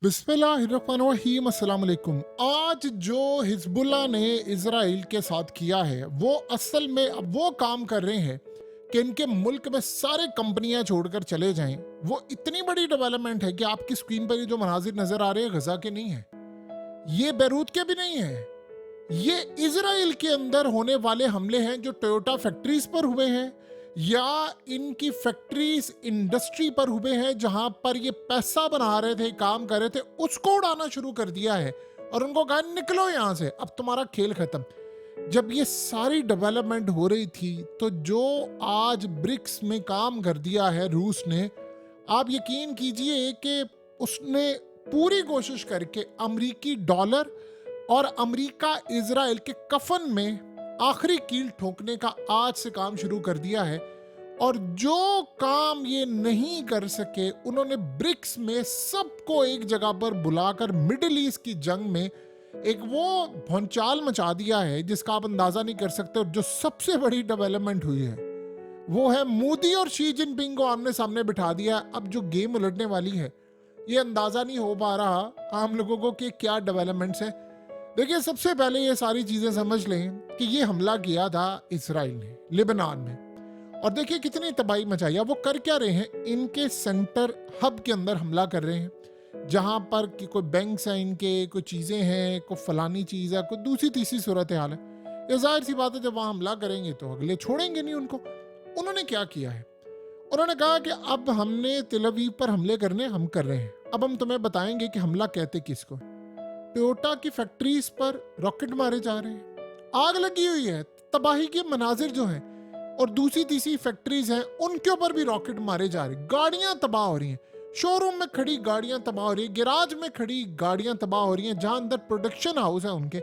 बिस्मिल्लाहिर्रहमानिर्रहीम अस्सलाम वालेकुम। आज जो हिजबुल्लाह ने इजराइल के साथ किया है वो असल में अब वो काम कर रहे हैं कि इनके मुल्क में सारे कंपनियां छोड़कर चले जाएं। वो इतनी बड़ी डेवलपमेंट है कि आपकी स्क्रीन पर ये जो मनाजिर नजर आ रहे हैं गजा के नहीं है, ये बैरूत के भी नहीं है। ये इजराइल के अंदर होने वाले हमले हैं जो टोयोटा फैक्ट्रीज पर हुए हैं या इनकी फैक्ट्रीज इंडस्ट्री पर हुए हैं जहां पर ये पैसा बना रहे थे, काम कर रहे थे, उसको उड़ाना शुरू कर दिया है और उनको कहा निकलो यहां से, अब तुम्हारा खेल खत्म। जब ये सारी डेवलपमेंट हो रही थी तो जो आज ब्रिक्स में काम कर दिया है रूस ने, आप यकीन कीजिए कि उसने पूरी कोशिश करके अमरीकी डॉलर और अमेरिका इजराइल के कफन में आखिरी कील ठोकने का आज से काम शुरू कर दिया है। और जो काम ये नहीं कर सके, उन्होंने ब्रिक्स में सबको एक जगह पर बुलाकर मिडिल ईस्ट की जंग में एक वो भौचाल मचा दिया है जिसका आप अंदाजा नहीं कर सकते। और जो सबसे बड़ी डेवलपमेंट हुई है वो है मोदी और शी जिनपिंग को आमने सामने बिठा दिया। अब जो गेम उलटने वाली है ये अंदाजा नहीं हो पा रहा आम लोगों को कि क्या डेवलपमेंट्स है। देखिए, सबसे पहले ये सारी चीजें समझ लें कि ये हमला किया था इसराइल ने लिबनान में, और देखिए कितनी तबाही मचाई है। वो कर क्या रहे हैं, इनके सेंटर हब के अंदर हमला कर रहे हैं जहां पर कि कोई बैंक्स हैं, इनके कोई चीजें हैं, कोई फलानी चीज है, कोई दूसरी तीसरी सूरत हाल है। ये जाहिर सी बात है जब वहां हमला करेंगे तो अगले छोड़ेंगे नहीं उनको। उन्होंने क्या किया है, उन्होंने कहा कि अब हमने तेल अवीव पर हमले करने हम कर रहे हैं। अब हम तुम्हें बताएंगे कि हमला कहते किसको। टोयोटा की फैक्ट्रीज पर रॉकेट मारे जा रहे हैं, आग लगी हुई है, तबाही के मनाजिर जो हैं, और दूसरी तीसरी फैक्ट्रीज हैं उनके ऊपर भी रॉकेट मारे जा रहे हैं। गाड़ियां तबाह हो रही हैं, शोरूम में खड़ी गाड़ियां तबाह हो रही है, गैराज में खड़ी गाड़ियां तबाह हो रही हैं, जहां अंदर प्रोडक्शन हाउस है उनके,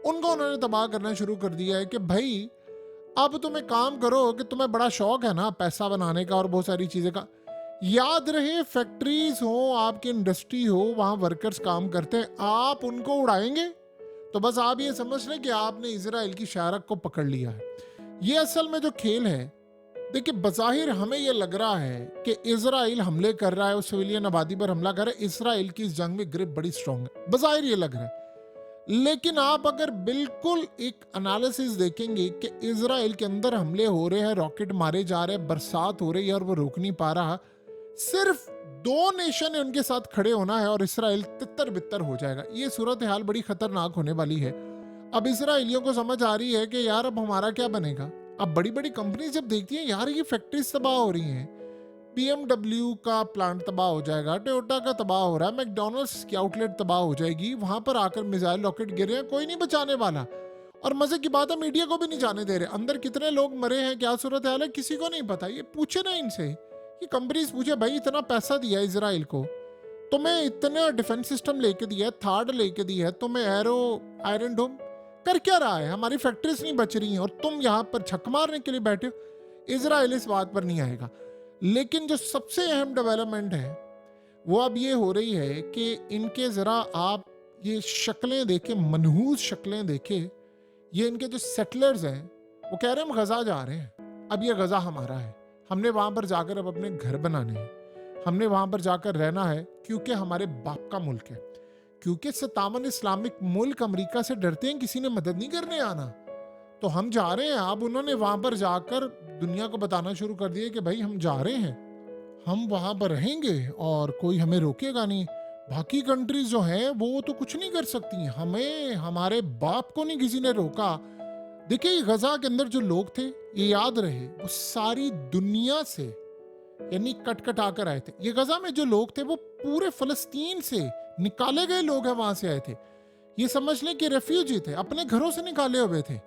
उनको उन्होंने तबाह करना शुरू कर दिया है कि भाई अब तुम एक काम करो कि तुम्हें बड़ा शौक है ना पैसा बनाने का और बहुत सारी चीजें का, याद रहे फैक्ट्रीज हो, आपकी इंडस्ट्री हो, वहां वर्कर्स काम करते हैं, आप उनको उड़ाएंगे तो बस आप ये समझ लें कि आपने इजराइल की शारक को पकड़ लिया है। ये असल में जो खेल है, देखिए बज़ाहिर हमें ये लग रहा है कि इजराइल हमले कर रहा है, उस सिविलियन आबादी पर हमला कर रहा है, इजराइल की इस जंग में ग्रिप बड़ी स्ट्रांग है, बज़ाहिर ये लग रहा है। लेकिन आप अगर बिल्कुल एक एनालिसिस देखेंगे कि इजराइल के अंदर हमले हो रहे हैं, रॉकेट मारे जा रहे हैं, बरसात हो रही है और वो रोक नहीं पा रहा, सिर्फ दो नेशन है उनके साथ खड़े होना है और इसराइल तितर बितर हो जाएगा। ये सूरत हाल बड़ी खतरनाक होने वाली है। अब इसराइलियों को समझ आ रही है कि यार अब हमारा क्या बनेगा। अब बड़ी बड़ी कंपनी जब देखती है यार ये फैक्ट्रीज तबाह हो रही हैं, BMW का प्लांट तबाह हो जाएगा, टोयोटा का तबाह हो रहा है, मैकडोनल्ड्स की आउटलेट तबाह हो जाएगी, वहां पर आकर मिसाइल रॉकेट गिरे हैं, कोई नहीं बचाने वाला। और मजे की बात है मीडिया को भी नहीं जाने दे रहे, अंदर कितने लोग मरे हैं, क्या सूरत हाल है, किसी को नहीं पता। ये पूछे ना इनसे, ये कंपनीज पूछे भाई इतना पैसा दिया इजराइल को, तुम्हें इतना डिफेंस सिस्टम लेके दिया है, थार्ड लेके दिया है, तुम्हें एरो आयरन डोम, कर क्या रहा है, हमारी फैक्ट्रीज नहीं बच रही हैं और तुम यहाँ पर छक मारने के लिए बैठे हो। इजराइल इस बात पर नहीं आएगा। लेकिन जो सबसे अहम डेवलपमेंट है वो अब ये हो रही है कि इनके जरा आप ये शक्लें देखें, मनहूस शक्लें देखें। ये इनके जो सेटलर्स हैं वो कह रहे हैं हम गजा जा रहे हैं, अब ये गजा हमारा है, हमने वहां पर जाकर अब अपने घर बनाने हैं, हमने वहां पर जाकर रहना है क्योंकि हमारे बाप का मुल्क है। क्योंकि 57 इस्लामिक मुल्क अमेरिका से डरते हैं किसी ने मदद नहीं करने आना, तो हम जा रहे हैं। अब उन्होंने वहां पर जाकर दुनिया को बताना शुरू कर दिया कि भाई हम जा रहे हैं, हम वहां पर रहेंगे और कोई हमें रोकेगा नहीं। बाकी कंट्रीज जो हैं वो तो कुछ नहीं कर सकती, हमें हमारे बाप को नहीं किसी ने रोका। देखिए गजा के अंदर जो लोग थे, ये याद रहे, वो सारी दुनिया से यानी कट कट आकर आए थे। ये गजा में जो लोग थे वो पूरे फलस्तीन से निकाले गए लोग हैं, वहां से आए थे। ये समझ लें कि रेफ्यूजी थे, अपने घरों से निकाले हुए थे।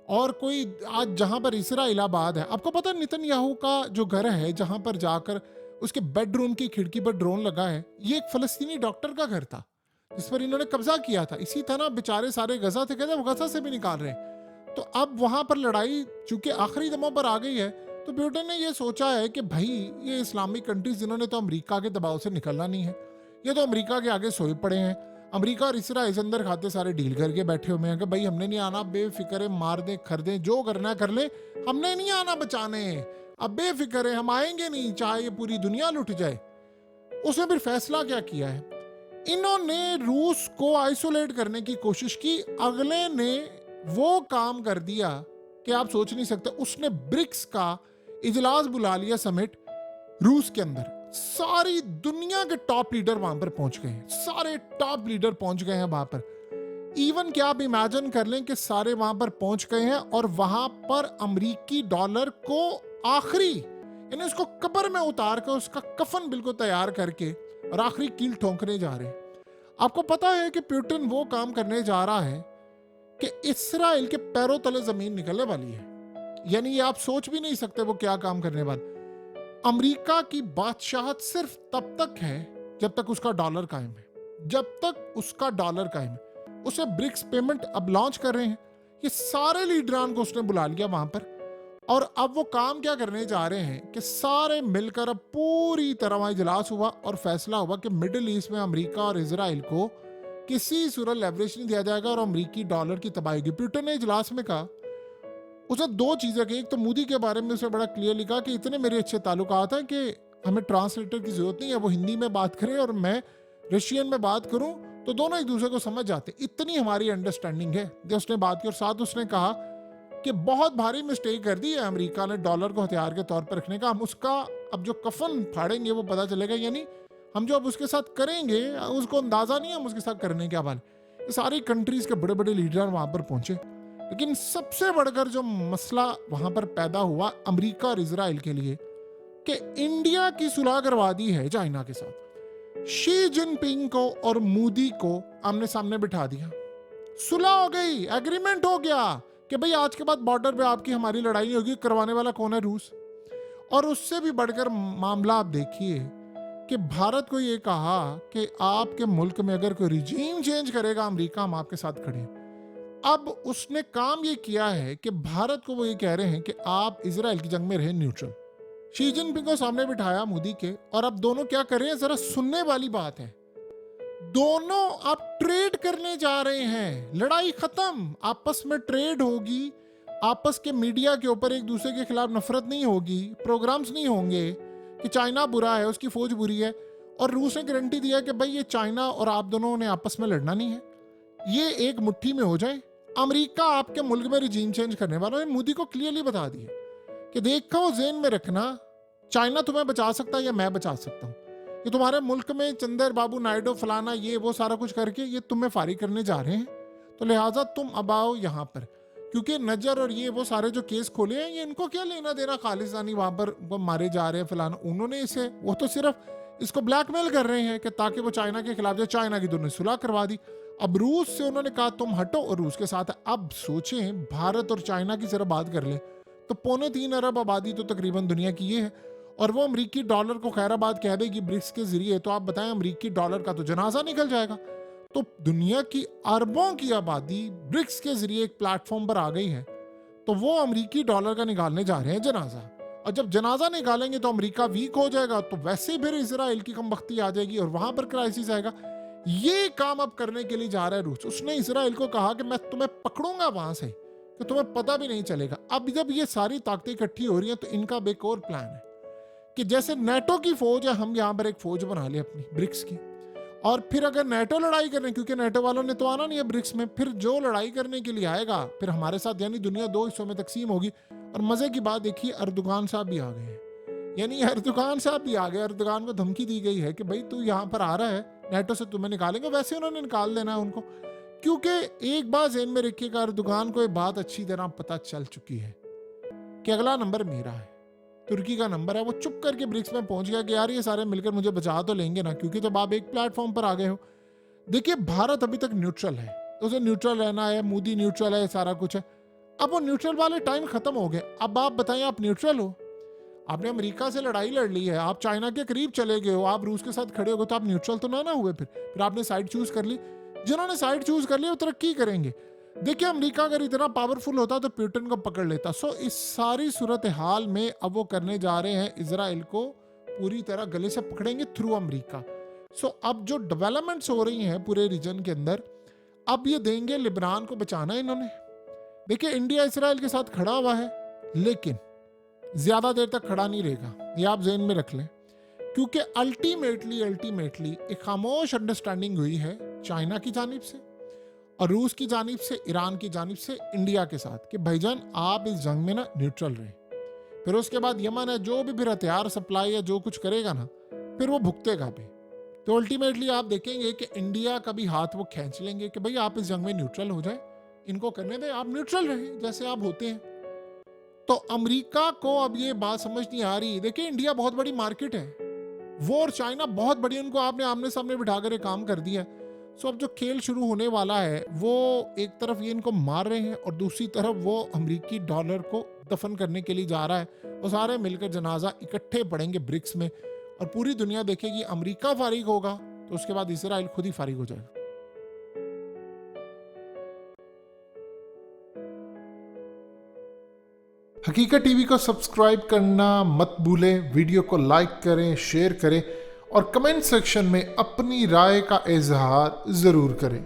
और कोई आज जहां पर इसराइलाबाद है, आपको पता है नेतन्याहू का जो घर है जहां पर जाकर उसके बेडरूम की खिड़की पर ड्रोन लगा है, ये एक फलस्तीनी डॉक्टर का घर था जिस पर इन्होंने कब्जा किया था। इसी तरह बेचारे सारे गजा थे, कहते वो गजा से भी निकाल रहे हैं। तो अब वहां पर लड़ाई चूंकि आखिरी दमों पर आ गई है, तो ब्रिटेन ने ये सोचा है कि भाई ये इस्लामिक कंट्रीज जिन्होंने तो अमेरिका के दबाव से निकलना नहीं है, ये तो अमेरिका के आगे सोए पड़े हैं। अमेरिका और इसराइल अंदर खाते सारे डील करके बैठे हुए हैं कि भाई हमने नहीं आना, बेफिक्र है, मार दे कर दे, जो करना कर ले, हमने नहीं आना बचाने, अब बेफिक्र है, हम आएंगे नहीं चाहे ये पूरी दुनिया लुट जाए। उसने फिर फैसला क्या किया है, इन्होंने रूस को आइसोलेट करने की कोशिश की। अगले ने वो काम कर दिया कि आप सोच नहीं सकते, उसने ब्रिक्स का इजलास बुला लिया, समिट रूस के अंदर। सारी दुनिया के टॉप लीडर वहां पर पहुंच गए हैं, सारे टॉप लीडर पहुंच गए हैं वहां पर। इवन क्या आप इमेजिन कर लें कि सारे वहां पर पहुंच गए हैं और वहां पर अमेरिकी डॉलर को आखिरी, यानी उसको कब्र में उतार कर उसका कफन बिल्कुल तैयार करके और आखिरी कील ठोंकने जा रहे हैं। आपको पता है कि पुतिन वो काम करने जा रहा है कि इस्राएल के पैरों तले जमीन निकलने वाली है। यानी ये आप सोच भी नहीं सकते वो क्या काम करने वाला। अमेरिका की बादशाहत सिर्फ तब तक है जब तक उसका डॉलर कायम है, जब तक उसका डॉलर कायम है। उसे ब्रिक्स पेमेंट अब लॉन्च कर रहे हैं, ये सारे लीडरान को उसने बुला लिया वहां पर। और अब वो काम क्या करने जा रहे हैं कि सारे मिलकर अब पूरी तरह वहां इजलास हुआ और फैसला हुआ कि मिडिल ईस्ट में अमेरिका और इजराइल को किसी सूरत लेवरेज नहीं दिया जाएगा और अमेरिकी डॉलर की तबाही होगी। पुतिन ने इजलास में कहा, उसने दो चीजें कही। एक तो मोदी के बारे में उसने बड़ा क्लियर लिखा कि इतने मेरे अच्छे ताल्लुकात हैं कि हमें ट्रांसलेटर की जरूरत नहीं है, वो हिंदी में बात करे और मैं रशियन में बात करूं तो दोनों एक दूसरे को समझ जाते, इतनी हमारी अंडरस्टैंडिंग है। जो उसने बात की और साथ उसने कहा कि बहुत भारी मिस्टेक कर दी है अमेरिका ने डॉलर को हथियार के तौर पर रखने का। हम उसका अब जो कफन फाड़ेंगे वो पता चलेगा, यानी हम जो अब उसके साथ करेंगे उसको अंदाजा नहीं है हम उसके साथ करने क्या वाले। ये सारी कंट्रीज के बड़े बड़े लीडर वहां पर पहुंचे, लेकिन सबसे बढ़कर जो मसला वहां पर पैदा हुआ अमेरिका और इजराइल के लिए कि इंडिया की सुलह करवा दी है चाइना के साथ। शी जिनपिंग को और मोदी को आमने सामने बिठा दिया, सुलह हो गई, एग्रीमेंट हो गया कि भाई आज के बाद बॉर्डर पे आपकी हमारी लड़ाई नहीं होगी। करवाने वाला कौन है? रूस। और उससे भी बढ़कर मामला आप देखिए कि भारत को ये कहा कि आपके मुल्क में अगर कोई रिजीम चेंज करेगा अमेरिका, हम आपके साथ खड़े हैं। अब उसने काम ये किया है कि भारत को वो ये कह रहे हैं कि आप इजराइल की जंग में रहे न्यूट्रल। शी जिनपिंग को सामने बिठाया मोदी के, और अब दोनों क्या कर रहे हैं, जरा सुनने वाली बात है। दोनों अब ट्रेड करने जा रहे हैं। लड़ाई खत्म, आपस में ट्रेड होगी, आपस के मीडिया के ऊपर एक दूसरे के खिलाफ नफरत नहीं होगी, प्रोग्राम्स नहीं होंगे कि चाइना बुरा है, उसकी फौज बुरी है। और रूस ने गारंटी दिया कि भाई ये चाइना और आप दोनों ने आपस में लड़ना नहीं है, ये एक मुट्ठी में हो जाए। अमेरिका आपके मुल्क में रिजीम चेंज करने वाला है। मोदी को क्लियरली बता दिया कि देखो जेन में रखना, चाइना तुम्हें बचा सकता है या मैं बचा सकता हूँ। ये तुम्हारे मुल्क में चंद्र बाबू नायडू फलाना ये वो सारा कुछ करके ये तुम्हें फारिग करने जा रहे हैं, तो लिहाजा तुम अब आओ यहाँ पर। क्योंकि नजर और ये वो सारे जो केस खोले हैं, ये इनको क्या लेना देना, खालिस्तानी वहां पर वो मारे जा रहे हैं फलाना, उन्होंने इसे, वो तो सिर्फ इसको ब्लैकमेल कर रहे हैं कि ताकि वो चाइना के खिलाफ जाए। चाइना की दोनों सुलह करवा दी। अब रूस से उन्होंने कहा तुम हटो और रूस के साथ है। अब सोचें भारत और चाइना की जरा बात कर ले तो 3.25 अरब आबादी तो तकरीबन दुनिया की ये है, और वो अमरीकी डॉलर को खैराबाद कह देगी ब्रिक्स के जरिए, तो आप बताएं अमरीकी डॉलर का तो जनाजा निकल जाएगा। तो दुनिया की अरबों की आबादी ब्रिक्स के जरिए एक प्लेटफॉर्म पर आ गई है, तो वो अमरीकी डॉलर का निकालने जा रहे हैं जनाजा। और जब जनाजा निकालेंगे तो अमेरिका वीक हो जाएगा, तो वैसे फिर इसराइल की कमबख्ती आ जाएगी और वहां पर क्राइसिस आएगा। ये काम अब करने के लिए जा रहा है रूस। उसने इसराइल को कहा कि मैं तुम्हें पकड़ूंगा वहां से कि तुम्हें पता भी नहीं चलेगा। अब जब ये सारी ताकतें इकट्ठी हो रही हैं तो इनका एक और प्लान है कि जैसे नेटो की फौज है, हम यहां पर एक फौज बना ले अपनी ब्रिक्स की, और फिर अगर नेटो लड़ाई करने, क्योंकि नेटो वालों ने तो आना नहीं है ब्रिक्स में, फिर जो लड़ाई करने के लिए आएगा फिर हमारे साथ, यानी दुनिया दो हिस्सों में तकसीम होगी। और मजे की बात देखिए, अर्दोगान साहब भी आ गए हैं, यानी अर्दोगान साहब भी आ गए। अर्दोगान को धमकी दी गई है कि भाई तू यहाँ पर आ रहा है, नेटो से तुम्हें निकालेंगे। वैसे उन्होंने निकाल देना है उनको, क्योंकि एक बार ज़हन में रखिएगा, अर्दोगान को एक बात अच्छी तरह पता चल चुकी है कि अगला नंबर मेरा है, तुर्की का नंबर है। वो चुप करके ब्रिक्स में पहुंच गया कि यार ये सारे मिलकर मुझे बचा तो लेंगे ना, क्योंकि जब आप एक प्लेटफॉर्म पर आ गए हो। देखिए भारत अभी तक न्यूट्रल है, उसे न्यूट्रल रहना है, मोदी न्यूट्रल है, सारा कुछ है। अब वो न्यूट्रल वाले टाइम खत्म हो गए। अब आप बताएं, आप न्यूट्रल हो, आपने अमेरिका से लड़ाई लड़ ली है, आप चाइना के करीब चले गए हो, आप रूस के साथ खड़े हो गए, तो आप न्यूट्रल तो ना हुए। फिर आपने साइड चूज कर ली। जिन्होंने साइड चूज कर लिया वो तरक्की करेंगे। देखिए अमेरिका अगर इतना पावरफुल होता तो पुतिन को पकड़ लेता। सो इस सारी सूरत हाल में अब वो करने जा रहे हैं, इजराइल को पूरी तरह गले से पकड़ेंगे थ्रू अमेरिका। सो अब जो डेवलपमेंट्स हो रही हैं पूरे रीजन के अंदर, अब ये देंगे लिबनान को बचाना है इन्होंने। देखिए इंडिया इसराइल के साथ खड़ा हुआ है, लेकिन ज्यादा देर तक खड़ा नहीं रहेगा, ये आप ज़हन में रख लें। क्योंकि अल्टीमेटली एक खामोश अंडरस्टैंडिंग हुई है चाइना की जानिब से और रूस की जानिब से, ईरान की जानिब से इंडिया के साथ कि भाईजान आप इस जंग में ना न्यूट्रल रहे। फिर उसके बाद यमन है जो भी फिर हथियार सप्लाई या जो कुछ करेगा ना फिर वो भुगतेगा भी। तो अल्टीमेटली आप देखेंगे कि इंडिया का भी हाथ वो खींच लेंगे कि भाई आप इस जंग में न्यूट्रल हो जाए, इनको करने दें, आप न्यूट्रल रहे जैसे आप होते हैं। तो अमेरिका को अब ये बात समझ नहीं आ रही। देखिए इंडिया बहुत बड़ी मार्केट है, वो और चाइना बहुत बड़ी, उनको आपने आमने सामने बिठा कर काम कर दिया। सो अब जो खेल शुरू होने वाला है वो एक तरफ ये इनको मार रहे हैं और दूसरी तरफ वो अमेरिकी डॉलर को दफन करने के लिए जा रहा है। वो सारे मिलकर जनाजा इकट्ठे पड़ेंगे ब्रिक्स में और पूरी दुनिया देखेगी अमेरिका फारिग होगा तो उसके बाद इसराइल खुद ही फारिग हो जाएगा। हकीकत टीवी को सब्सक्राइब करना मत भूलें, वीडियो को लाइक करें, शेयर करें और कमेंट सेक्शन में अपनी राय का इजहार ज़रूर करें।